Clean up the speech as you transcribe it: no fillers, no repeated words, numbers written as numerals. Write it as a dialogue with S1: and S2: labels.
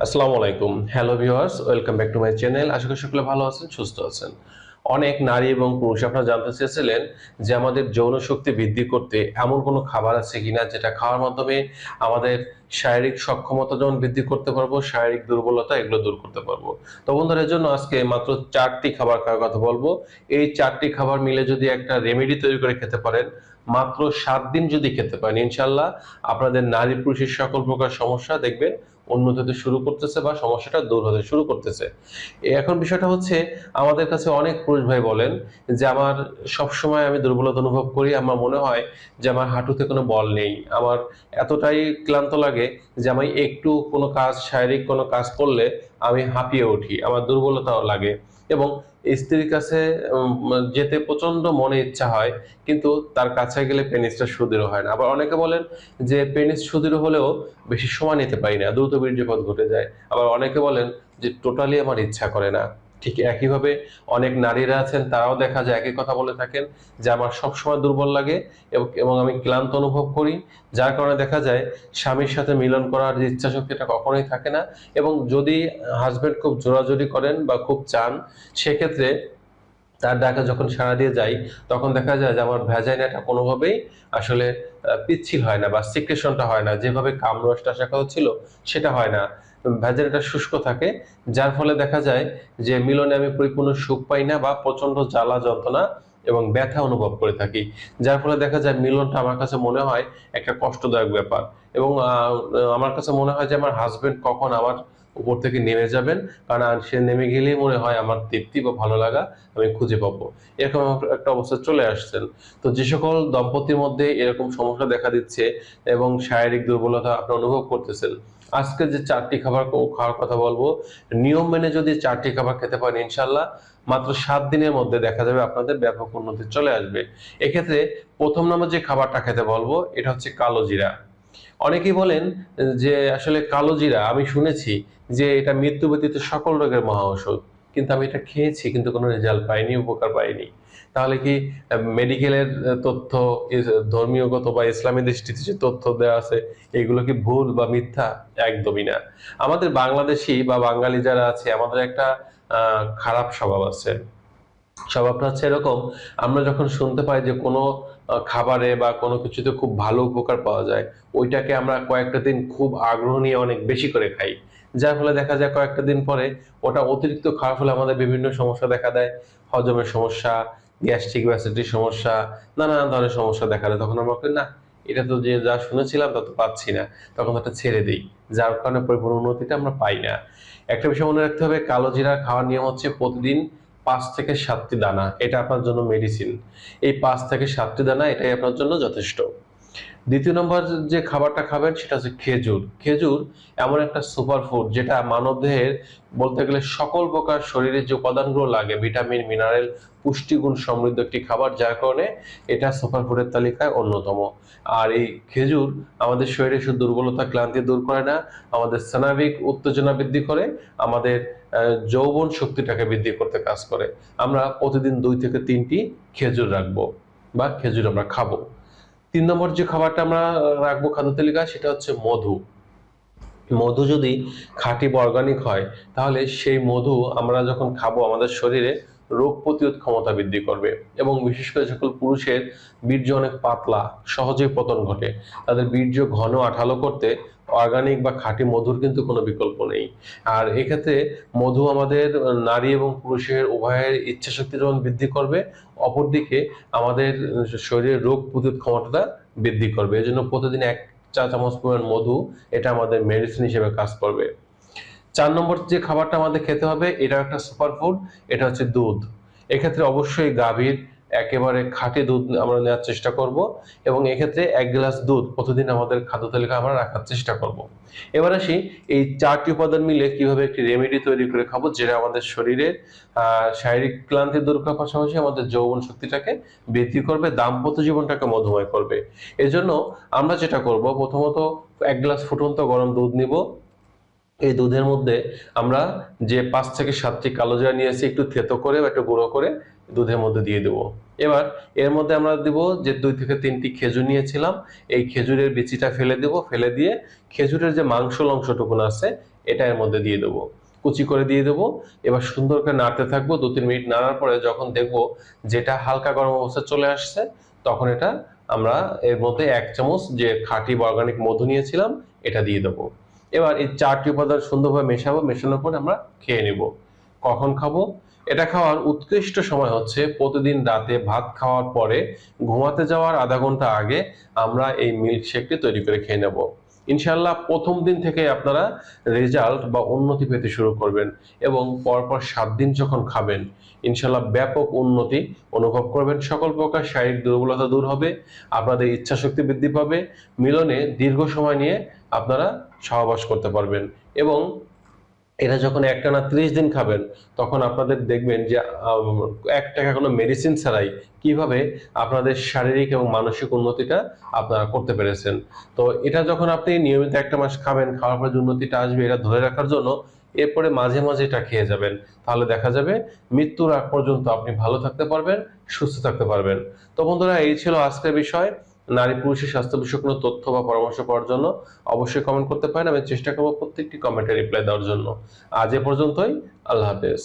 S1: আসসালামু আলাইকুম। Hello viewers, welcome back to my channel. আশা করি সকলে ভালো আছেন, সুস্থ আছেন। অনেক নারী এবং পুরুষ আপনারা জানতে চেয়েছিলেন যে আমাদের যৌন শক্তি বৃদ্ধি করতে এমন কোনো খাবার আছে কিনা যেটা খাওয়ার মাধ্যমে আমাদের শারীরিক সক্ষমতা যেমন বৃদ্ধি করতে পারবো, শারীরিক দুর্বলতা এগুলো দূর করতে পারবো। তো বন্ধুরা, এর জন্য আজকে মাত্র 4টি খাবার খাওয়ার কথা বলবো। এই 4টি খাবার মিলে যদি একটা রেমেডি তৈরি করে খেতে পারেন, মাত্র 7 দিন যদি খেতে পারেন, ইনশাআল্লাহ আপনাদের নারী পুরুষের সকল প্রকার সমস্যা দেখবেন উন্নত হতে শুরু করতেছে বা সমস্যাটা দূর হতে শুরু করতেছে। এখন বিষয়টা হচ্ছে, আমাদের কাছে অনেক পুরুষ ভাই বলেন যে আমার সবসময় আমি দুর্বলতা অনুভব করি, আমার মনে হয় যে আমার হাঁটুতে কোনো বল নেই, আমার এতটাই ক্লান্ত লাগে যে আমি একটু কোনো কাজ, শারীরিক কোনো কাজ করলে আমি হাঁপিয়ে উঠি, আমার দুর্বলতাও লাগে এবং স্ত্রীর কাছে যেতে প্রচন্ড মনে ইচ্ছা হয়, কিন্তু তার কাছে গেলে পেনিসটা সুদৃঢ় হয় না। আবার অনেকে বলেন যে পেনিস সুদৃঢ় হলেও বেশি সময় নিতে পারি না, দ্রুত বীর্যপাত ঘটে যায়। আবার অনেকে বলেন যে টোটালি আমার ইচ্ছা করে না। ঠিক একইভাবে অনেক নারীরা আছেন, তারাও দেখা যায় একই কথা বলে থাকেন যে আমার সবসময় দুর্বল লাগে এবং আমি ক্লান্ত অনুভব করি, যার কারণে দেখা যায় স্বামীর সাথে মিলন করার যে ইচ্ছা শক্তিটা কখনোই থাকে না। এবং যদি হাজবেন্ড খুব জোরাজুরি করেন বা খুব চান, সেক্ষেত্রে তার ডাকে যখন সাড়া দিয়ে যাই, তখন দেখা যায় যে আমার ভ্যাজাইনাটা কোনোভাবেই আসলে পিচ্ছিল হয় না বা সিক্রেশনটা হয় না, যেভাবে কামরসটা আসার কথা ছিল সেটা হয় না। ভ্যাজাইনাটা শুষ্ক থাকে, যার ফলে দেখা যায় যে মিলনে আমি পরিপূর্ণ সুখ পাই না বা প্রচন্ড জ্বালা যন্ত্রণা এবং ব্যথা অনুভব করে থাকি। যার ফলে দেখা যায় মিলনটা আমার কাছে মনে হয় একটা কষ্টদায়ক ব্যাপার। এবং আমার কাছে মনে হয় যে আমার হাজবেন্ড কখন আমার উপর থেকে নেমে যাবেন, কারণ সে নেমে গেলেই মনে হয় আমার তৃপ্তি বা ভালো লাগা আমি খুঁজে পাবো। এরকম একটা অবস্থা চলে আসছেন। তো যে সকল দম্পতির মধ্যে এরকম সমস্যা দেখা দিচ্ছে এবং শারীরিক দুর্বলতা আপনি অনুভব করতেছেন, আজকে যে 4টি খাবার খাওয়ার কথা বলবো, নিয়ম মেনে যদি 4টি খাবার খেতে পারেন, ইনশাল্লাহ মাত্র 7 দিনের মধ্যে দেখা যাবে আপনাদের ব্যাপক উন্নতি চলে আসবে। এক্ষেত্রে প্রথম নম্বর যে খাবারটা খেতে বলবো, এটা হচ্ছে কালো জিরা। অনেকেই বলেন যে আসলে কালো জিরা, আমি শুনেছি যে এটা মৃত্যু ব্যতীত সকল রোগের মহা ঔষধ, কিন্তু আমি এটা খেয়েছি কিন্তু কোনো রেজাল্ট পাইনি, উপকার পাইনি। তাহলে কি মেডিকেলের তথ্য, ধর্মীয়গত বা ইসলামী দৃষ্টিতে যে তথ্য দেওয়া আছে, এগুলো কি ভুল বা মিথ্যা? একদমই না। আমাদের বাংলাদেশি বা বাঙালি যারা আছে, আমাদের একটা খারাপ স্বভাব আছে। স্বভাবটা হচ্ছে এরকম, আমরা যখন শুনতে পাই যে কোনো খাবারে বা কোনো কিছুতে খুব ভালো উপকার পাওয়া যায়, ওইটাকে আমরা কয়েকটা দিন খুব আগ্রহ নিয়ে অনেক বেশি করে খাই। যার ফলে দেখা যায় কয়েকটা দিন পরে ওটা অতিরিক্ত খাওয়ার ফলে আমাদের বিভিন্ন সমস্যা দেখা দেয়। হজমের সমস্যা, গ্যাস্ট্রিক বা অ্যাসিডিটির সমস্যা, নানান ধরনের সমস্যা দেখা দেয়। তখন আমরা বলি, না, এটা তো যে যা শুনেছিলাম তা তো পাচ্ছি না, তখন ওটা ছেড়ে দিই। যার কারণে পরিপূর্ণ উন্নতিটা আমরা পাই না। একটা বিষয় মনে রাখতে হবে, কালো জিরা খাওয়ার নিয়ম হচ্ছে প্রতিদিন 5 থেকে 7টি দানা, এটা আপনার জন্য মেডিসিন। এই 5 থেকে 7টি দানা, এটাই আপনার জন্য যথেষ্ট। দ্বিতীয় নম্বর যে খাবারটা খাবেন সেটা হচ্ছে খেজুর। খেজুর এমন একটা সুপার ফুড, যেটা মানবদেহের বলতে গেলে সকল প্রকার শরীরের যে উপাদানগুলো লাগে, ভিটামিন, মিনারেল, পুষ্টিগুণ সমৃদ্ধ একটি খাবার, যার কারণে এটা সুপার ফুডের তালিকায় অন্যতম। আর এই খেজুর আমাদের শরীরে শুধু দুর্বলতা, ক্লান্তি দূর করে না, আমাদের স্নায়বিক উত্তেজনা বৃদ্ধি করে, আমাদের যৌবন শক্তিটাকে বৃদ্ধি করতে কাজ করে। আমরা প্রতিদিন 2 থেকে 3টি খেজুর রাখবো বা খেজুর আমরা খাবো। 3 নম্বর যে খাবারটা আমরা রাখবো খাদ্য তালিকায়, সেটা হচ্ছে মধু। মধু যদি খাঁটি বা অর্গানিক হয়, তাহলে সেই মধু আমরা যখন খাবো, আমাদের শরীরে রোগ প্রতিরোধ ক্ষমতা বৃদ্ধি করবে। এবং বিশেষ করে সকল পুরুষের বীর্য অনেক পাতলা, সহজেই পতন ঘটে, তাদের বীর্য ঘন আঠালো করতে অর্গানিক বা খাঁটি মধুর কিন্তু কোনো বিকল্প নেই। আর এক্ষেত্রে মধু আমাদের নারী এবং পুরুষের উভয়ের ইচ্ছা শক্তি যেমন বৃদ্ধি করবে, অপরদিকে আমাদের শরীরের রোগ প্রতিরোধ ক্ষমতাটা বৃদ্ধি করবে। এজন্য প্রতিদিন 1 চা চামচ পরিমাণ মধু, এটা আমাদের মেডিসিন হিসেবে কাজ করবে। 4 নম্বর যে খাবারটা আমাদের খেতে হবে, এটা একটা সুপার ফুড, এটা হচ্ছে দুধ। এক্ষেত্রে অবশ্যই গাভীর একেবারে খাঁটি দুধ আমরা নেওয়ার চেষ্টা করব, এবং এক্ষেত্রে 1 গ্লাস দুধ প্রতিদিন আমাদের খাদ্য তালিকায় আমরা রাখার চেষ্টা করব। এবার আসি, এই 4টি উপাদান মিলে কিভাবে একটি রেমেডি তৈরি করে খাবো, যেটা আমাদের শরীরে শারীরিক ক্লান্তি দূর করার পাশাপাশি আমাদের যৌবন শক্তিটাকে বৃদ্ধি করবে, দাম্পত্য জীবনটাকে মধুময় করবে। এজন্য আমরা যেটা করব, প্রথমত 1 গ্লাস ফুটন্ত গরম দুধ নিব, এই দুধের মধ্যে আমরা যে 5 থেকে 7টি কালো জিরা নিয়েছি একটু থেতো করে বা একটু গুঁড়ো করে দুধের মধ্যে দিয়ে দেব। এবার এর মধ্যে আমরা দেব যে 2 থেকে 3টি খেজুর নিয়েছিলাম, এই খেজুরের বিচিটা ফেলে দেব, ফেলে দিয়ে খেজুরের যে মাংসল অংশটুকুন আছে এটা এর মধ্যে দিয়ে দেব, কুচি করে দিয়ে দেব। এবার সুন্দর করে নাড়তে থাকবো, 2-3 মিনিট নাড়ার পরে যখন দেখব যেটা হালকা গরম অবস্থায় চলে আসছে, তখন এটা আমরা এর মধ্যে 1 চামচ যে খাঁটি অর্গানিক মধু নিয়েছিলাম এটা দিয়ে দেবো। এবার এই 4টি উপাদান সুন্দরভাবে মেশাবো, মেশানোর পর আমরা খেয়ে নিব। কখন খাবো? এটা খাওয়ার উৎকৃষ্ট সময় হচ্ছে প্রতিদিন রাতে ভাত খাওয়ার পরে ঘুমাতে যাওয়ার আধা ঘন্টা আগে আমরা এই মিল্কশেকটি তৈরি করে খেয়ে নেব। ইনশাআল্লাহ প্রথম দিন থেকে আপনারা রেজাল্ট বা উন্নতি পেতে শুরু করবেন এবং পরপর 7 দিন যখন খাবেন ইনশাআল্লাহ ব্যাপক উন্নতি অনুভব করবেন। সকল প্রকার শারীরিক দুর্বলতা দূর হবে, আপনাদের ইচ্ছাশক্তি বৃদ্ধি পাবে, মিলনে দীর্ঘ সময় নিয়ে আপনারা সহবাস করতে পারবেন। এবং এটা যখন একটানা 30 দিন খাবেন তখন আপনাদের দেখবেন যে 1 টাকা কোনো মেডিসিন ছাড়াই কিভাবে আপনাদের শারীরিক এবং মানসিক উন্নতিটা আপনারা করতে পেরেছেন। তো এটা যখন আপনি নিয়মিত 1 মাস খাবেন, খাওয়ার পর যে উন্নতিটা আসবে এটা ধরে রাখার জন্য এরপরে মাঝে মাঝে এটা খেয়ে যাবেন, তাহলে দেখা যাবে মৃত্যুর আগ পর্যন্ত আপনি ভালো থাকতে পারবেন, সুস্থ থাকতে পারবেন। তো বন্ধুরা, এই ছিল আজকের বিষয়। নারী পুরুষের স্বাস্থ্য বিষয়ক কোনো তথ্য বা পরামর্শ পাওয়ার জন্য অবশ্যই কমেন্ট করতে পারেন, আমি চেষ্টা করবো প্রত্যেকটি কমেন্টে রিপ্লাই দেওয়ার জন্য। আজ এ পর্যন্তই, আল্লাহ হাফেজ।